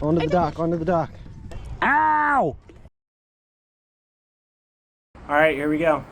Onto the dock, onto the dock. Ow! All right, here we go.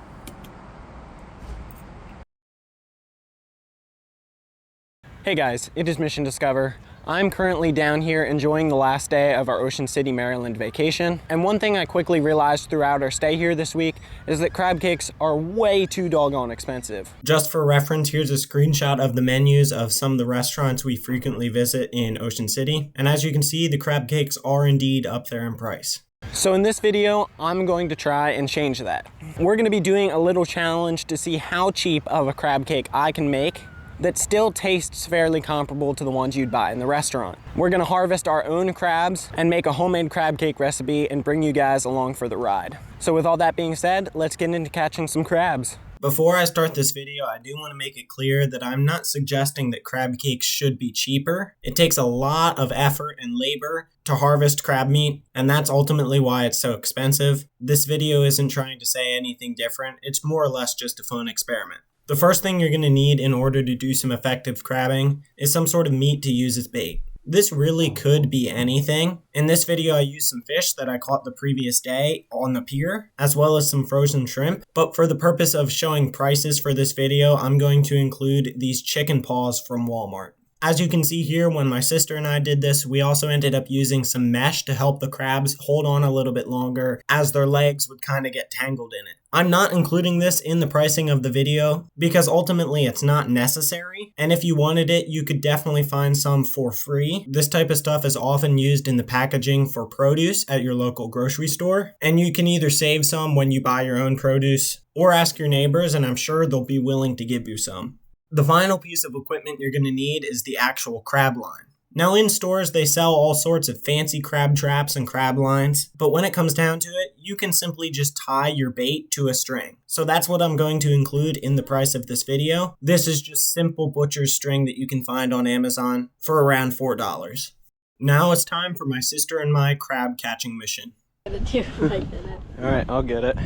Hey guys, it is Mission Discover. I'm currently down here enjoying the last day of our Ocean City, Maryland vacation. And one thing I quickly realized throughout our stay here this week is that crab cakes are way too doggone expensive. Just for reference, here's a screenshot of the menus of some of the restaurants we frequently visit in Ocean City. And as you can see, the crab cakes are indeed up there in price. So in this video, I'm going to try and change that. We're going to be doing a little challenge to see how cheap of a crab cake I can make that still tastes fairly comparable to the ones you'd buy in the restaurant. We're gonna harvest our own crabs and make a homemade crab cake recipe and bring you guys along for the ride. So with all that being said, let's get into catching some crabs. Before I start this video, I do want to make it clear that I'm not suggesting that crab cakes should be cheaper. It takes a lot of effort and labor to harvest crab meat, and that's ultimately why it's so expensive. This video isn't trying to say anything different. It's more or less just a fun experiment. The first thing you're going to need in order to do some effective crabbing is some sort of meat to use as bait. This really could be anything. In this video, I used some fish that I caught the previous day on the pier, as well as some frozen shrimp. But for the purpose of showing prices for this video, I'm going to include these chicken paws from Walmart. As you can see here, when my sister and I did this, we also ended up using some mesh to help the crabs hold on a little bit longer, as their legs would kind of get tangled in it. I'm not including this in the pricing of the video because ultimately it's not necessary, and if you wanted it, you could definitely find some for free. This type of stuff is often used in the packaging for produce at your local grocery store, and you can either save some when you buy your own produce or ask your neighbors, and I'm sure they'll be willing to give you some. The final piece of equipment you're going to need is the actual crab line. Now in stores they sell all sorts of fancy crab traps and crab lines, but when it comes down to it, you can simply just tie your bait to a string. So that's what I'm going to include in the price of this video. This is just simple butcher's string that you can find on Amazon for around $4. Now it's time for my sister and my crab catching mission. Alright, I'll get it.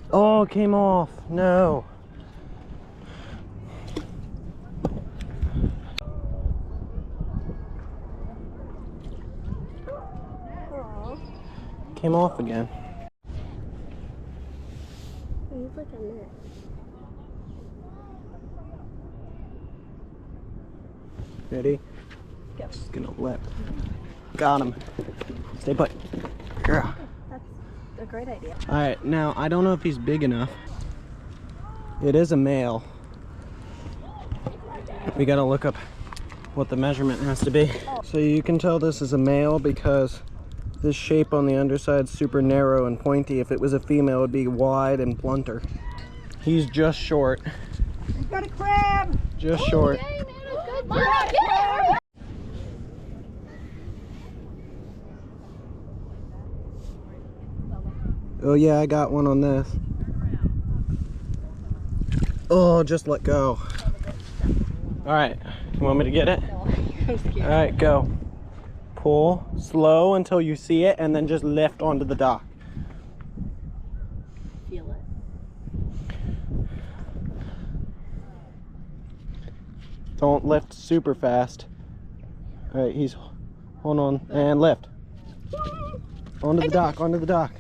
Oh, it came off. No. Came off again. Ready? Go. Just gonna let. Got him. Stay put. Girl. A great idea. Alright, now I don't know if he's big enough. It is a male. We gotta look up what the measurement has to be. So you can tell this is a male because this shape on the underside is super narrow and pointy. If it was a female, it would be wide and blunter. He's just short. You got a crab! Just short. Yay, man, good. Oh yeah, I got one on this. Oh, just let go. Alright, you want me to get it? Alright, go. Pull slow until you see it and then just lift onto the dock. Feel it. Don't lift super fast. Alright, he's, hold on, and lift. Onto the dock, onto the dock.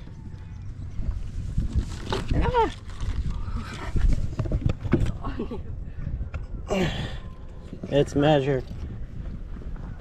It's measured.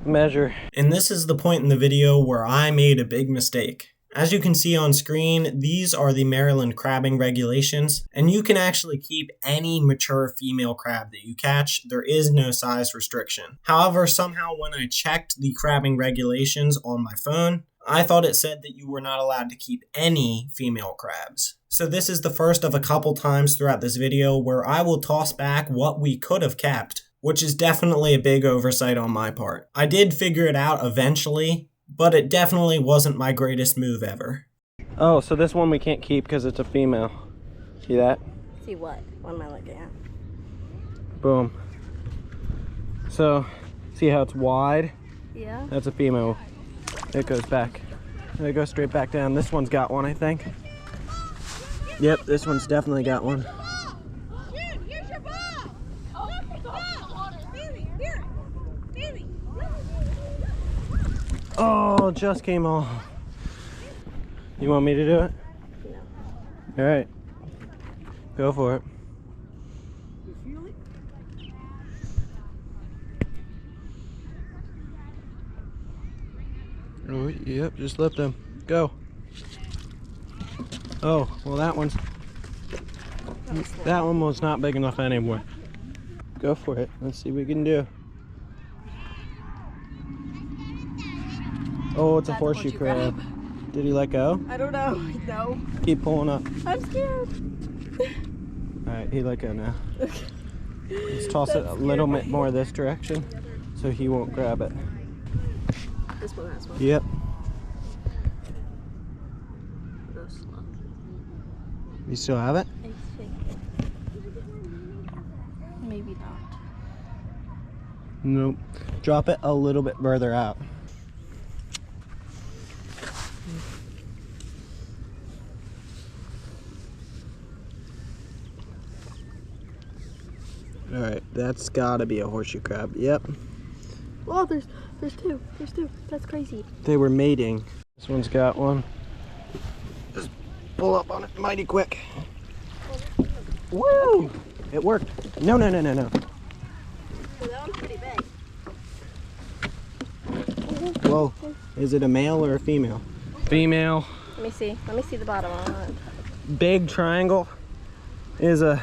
Measure. And this is the point in the video where I made a big mistake. As you can see on screen, these are the Maryland crabbing regulations, and you can actually keep any mature female crab that you catch. There is no size restriction. However, somehow when I checked the crabbing regulations on my phone, I thought it said that you were not allowed to keep any female crabs. So this is the first of a couple times throughout this video where I will toss back what we could have kept, which is definitely a big oversight on my part. I did figure it out eventually, but it definitely wasn't my greatest move ever. Oh, so this one we can't keep because it's a female. See that? See what? What am I looking at? Boom. So, see how it's wide? Yeah. That's a female. It goes back. It goes straight back down. This one's got one, I think. Yep, this one's definitely got one. Dude, here's your ball! Oh, baby, here! Baby! Oh, just came off. You want me to do it? No. All right. Go for it. You feel it? Oh, yep, just let them go. Oh, well that one was not big enough anymore. Go for it. Let's see what we can do. Oh, it's a That's horseshoe crab. Did he let go? I don't know. No. Keep pulling up. I'm scared. Alright, he let go now. Let's toss it a little bit more this direction so he won't grab it. This one has one. Yep. Go slow. You still have it? I think. Maybe not. Nope. Drop it a little bit further out. Alright, that's gotta be a horseshoe crab. Yep. Oh, there's two. There's two. That's crazy. They were mating. This one's got one. Just pull up on it mighty quick. Woo! It worked. No. So that one's pretty big. Whoa. Is it a male or a female? Female. Let me see. Let me see the bottom on it. Big triangle is a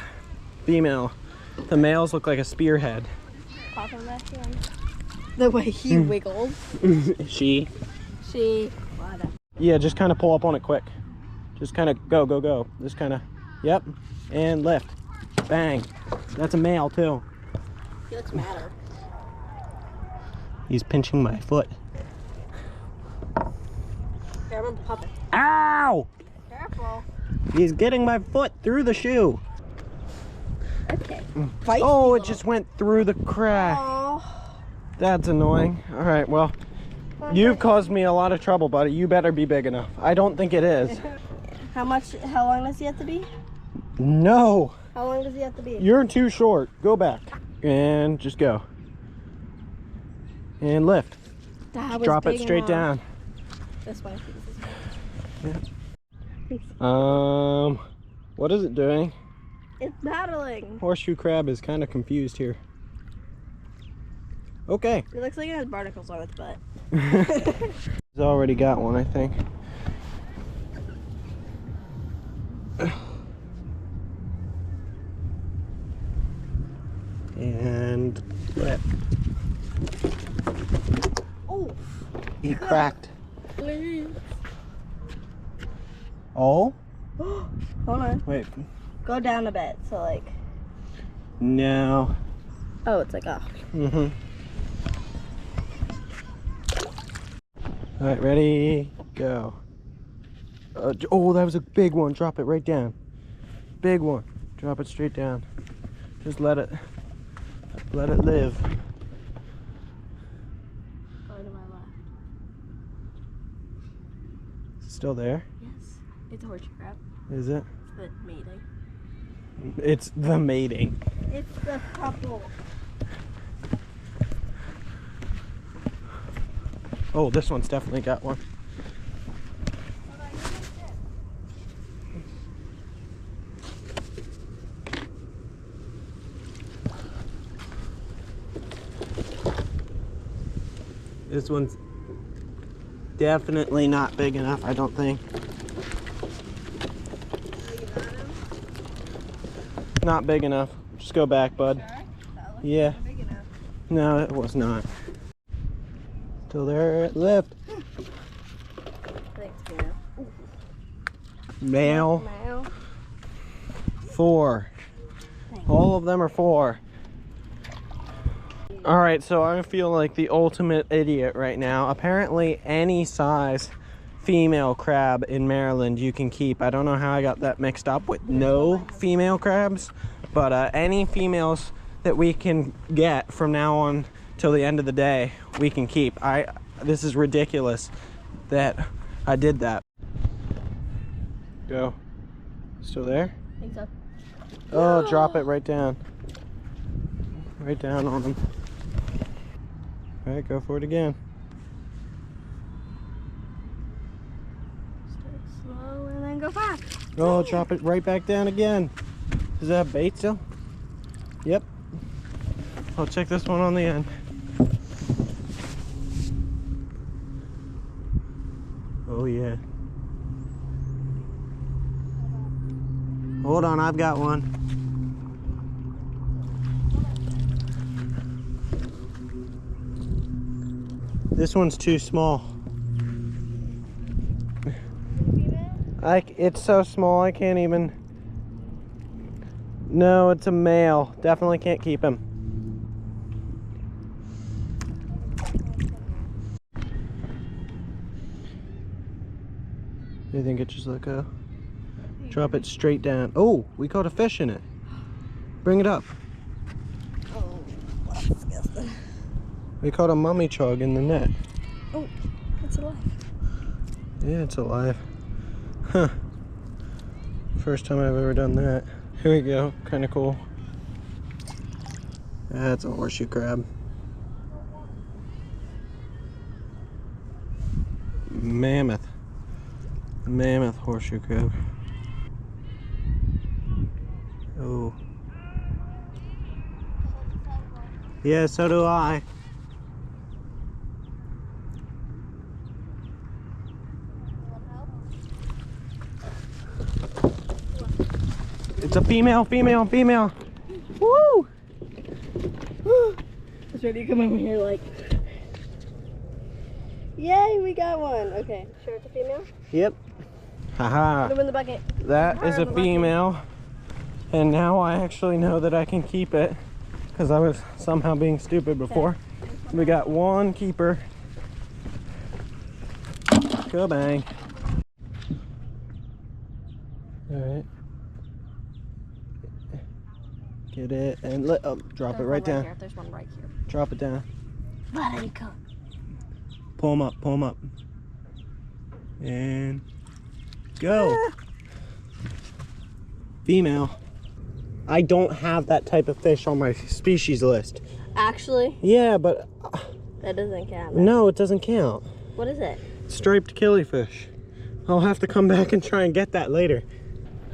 female. The males look like a spearhead. Pop him back in. The way he wiggled. She. What? Yeah, just kind of pull up on it quick. Just kind of go. Just kind of, yep. And lift. Bang. That's a male too. He looks madder. He's pinching my foot. Here, I'm gonna pop it. Ow! Careful. He's getting my foot through the shoe. Okay. Oh, it just went through the crack. Oh. That's annoying. All right, well, you've caused me a lot of trouble, buddy. You better be big enough. I don't think it is. How long does he have to be? No, How long does he have to be? you're too short. Go back and just go. And lift. That was Drop it big straight enough. down. This way. What is it doing? It's battling. Horseshoe crab is kind of confused here. Okay. It looks like it has barnacles on its butt. He's already got one, I think. And flip. Oh. He cracked. Please. Oh? Hold on. Wait. Go down a bit. So like. No. Oh, it's like off. Mm-hmm. All right, ready, go. Oh, that was a big one. Drop it right down. Big one. Drop it straight down. Just let it live. Go to my left. Still there? Yes. It's a horseshoe crab. Is it? It's the mating. It's the mating. It's the couple. Oh, this one's definitely got one. This one's definitely not big enough, I don't think. Not big enough. Just go back, bud. Yeah. Big enough. No, it was not. Still there, lift. Thanks, Gina. Male. Male. 4. All of them are 4. All right, so I feel like the ultimate idiot right now. Apparently any size female crab in Maryland you can keep. I don't know how I got that mixed up with no female crabs, but any females that we can get from now on till the end of the day, we can keep. This is ridiculous that I did that. Go. Still there? I think so. Oh, drop it right down. Right down on them. All right, go for it again. go fast. Oh, drop it right back down again. Does that have bait still? Yep. I'll check this one on the end. Oh yeah. Hold on, I've got one. This one's too small. It's so small I can't even. No, it's a male. Definitely can't keep him. You think it just let go? Drop it straight down. Oh, we caught a fish in it. Bring it up. Oh, that's disgusting. We caught a mummy chug in the net. Oh, it's alive. Yeah, it's alive. Huh. First time I've ever done that. Here we go. Kind of cool. That's a horseshoe crab. Mammoth horseshoe crab. Oh. Yeah, so do I. It's a female. Woo! It's ready to come over here like, yay, we got one. Okay, sure it's a female? Yep. Haha. Put him in the bucket. That is a female. And now I actually know that I can keep it because I was somehow being stupid before. We got one keeper. Go-bang. Alright. Get it and drop it right down. Here. There's one right here. Drop it down. Let it go. Pull him up. And go. Female. I don't have that type of fish on my species list. Actually? Yeah, but That doesn't count. no, it doesn't count. What is it? Striped killifish. I'll have to come back and try and get that later.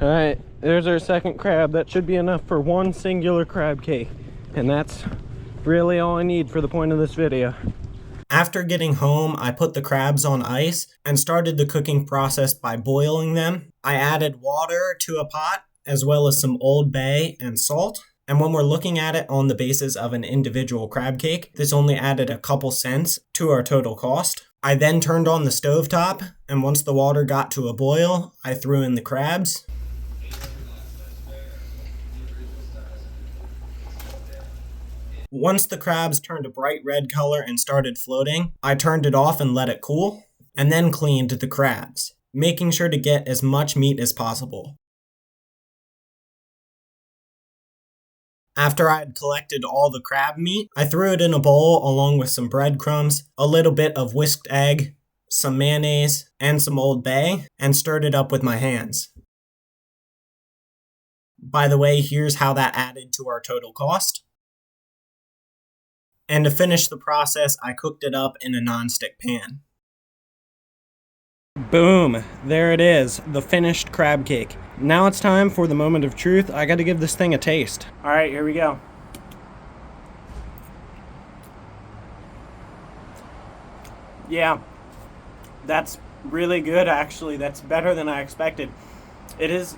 All right, there's our second crab. That should be enough for one singular crab cake. And that's really all I need for the point of this video. After getting home, I put the crabs on ice and started the cooking process by boiling them. I added water to a pot, as well as some Old Bay and salt. And when we're looking at it on the basis of an individual crab cake, this only added a couple cents to our total cost. I then turned on the stovetop, and once the water got to a boil, I threw in the crabs. Once the crabs turned a bright red color and started floating, I turned it off and let it cool, and then cleaned the crabs, making sure to get as much meat as possible. After I had collected all the crab meat, I threw it in a bowl along with some breadcrumbs, a little bit of whisked egg, some mayonnaise, and some Old Bay, and stirred it up with my hands. By the way, here's how that added to our total cost. And to finish the process, I cooked it up in a nonstick pan. Boom! There it is, the finished crab cake. Now it's time for the moment of truth. I gotta give this thing a taste. Alright, here we go. Yeah, that's really good actually. That's better than I expected. It is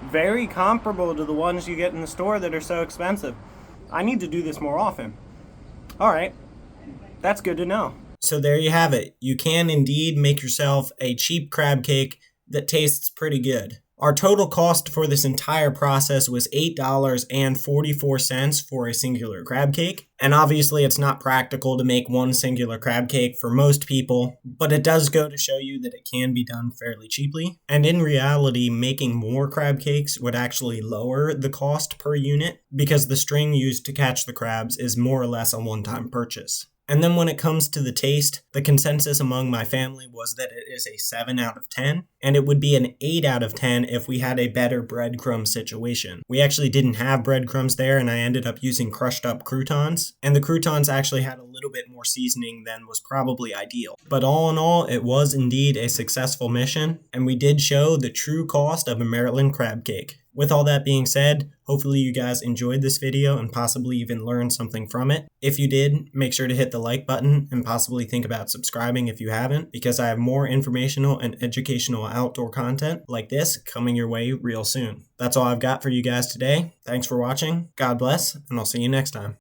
very comparable to the ones you get in the store that are so expensive. I need to do this more often. Alright, that's good to know. So there you have it. You can indeed make yourself a cheap crab cake that tastes pretty good. Our total cost for this entire process was $8.44 for a singular crab cake. And obviously it's not practical to make one singular crab cake for most people, but it does go to show you that it can be done fairly cheaply. And in reality, making more crab cakes would actually lower the cost per unit because the string used to catch the crabs is more or less a one-time purchase. And then when it comes to the taste, the consensus among my family was that it is a 7 out of 10, and it would be an 8 out of 10 if we had a better breadcrumb situation. We actually didn't have breadcrumbs there, and I ended up using crushed up croutons, and the croutons actually had a little bit more seasoning than was probably ideal. But all in all, it was indeed a successful mission, and we did show the true cost of a Maryland crab cake. With all that being said, hopefully you guys enjoyed this video and possibly even learned something from it. If you did, make sure to hit the like button and possibly think about subscribing if you haven't, because I have more informational and educational outdoor content like this coming your way real soon. That's all I've got for you guys today. Thanks for watching, God bless, and I'll see you next time.